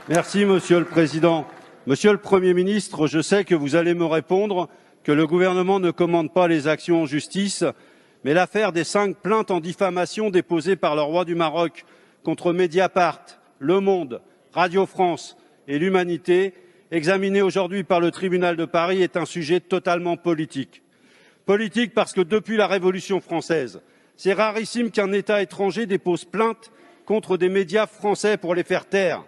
Merci, Monsieur le Président. Monsieur le Premier ministre, je sais que vous allez me répondre que le gouvernement ne commande pas les actions en justice, mais l'affaire des 5 plaintes en diffamation déposées par le roi du Maroc contre Mediapart, Le Monde, Radio France et l'Humanité, examinée aujourd'hui par le tribunal de Paris, est un sujet totalement politique. Politique parce que depuis la Révolution française, c'est rarissime qu'un État étranger dépose plainte contre des médias français pour les faire taire.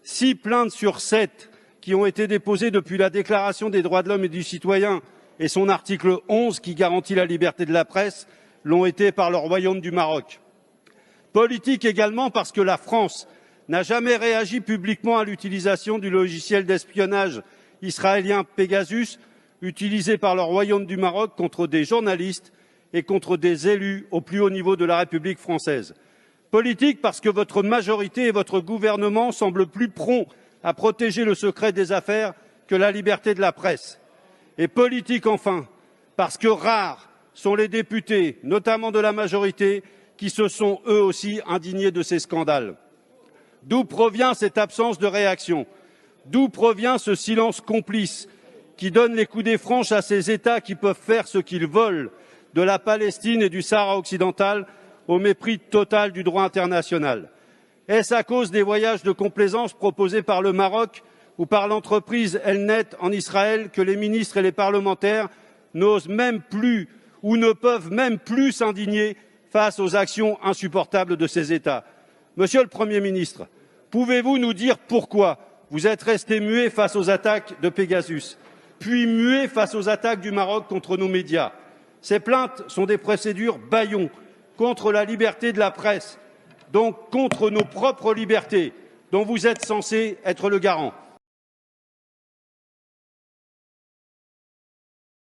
6 plaintes sur 7 qui ont été déposées depuis la Déclaration des droits de l'homme et du citoyen et son article 11 qui garantit la liberté de la presse l'ont été par le Royaume du Maroc. Politique également parce que la France n'a jamais réagi publiquement à l'utilisation du logiciel d'espionnage israélien Pegasus utilisé par le Royaume du Maroc contre des journalistes et contre des élus au plus haut niveau de la République française. Politique parce que votre majorité et votre gouvernement semblent plus prompts à protéger le secret des affaires que la liberté de la presse. Et politique enfin, parce que rares sont les députés, notamment de la majorité, qui se sont eux aussi indignés de ces scandales. D'où provient cette absence de réaction? D'où provient ce silence complice qui donne les coudées franches à ces États qui peuvent faire ce qu'ils veulent de la Palestine et du Sahara occidental au mépris total du droit international? Est-ce à cause des voyages de complaisance proposés par le Maroc ou par l'entreprise Elnet en Israël que les ministres et les parlementaires n'osent même plus ou ne peuvent même plus s'indigner face aux actions insupportables de ces États? Monsieur le Premier ministre, pouvez-vous nous dire pourquoi vous êtes resté muet face aux attaques de Pegasus, puis muet face aux attaques du Maroc contre nos médias? Ces plaintes sont des procédures bâillons contre la liberté de la presse, donc contre nos propres libertés, dont vous êtes censé être le garant.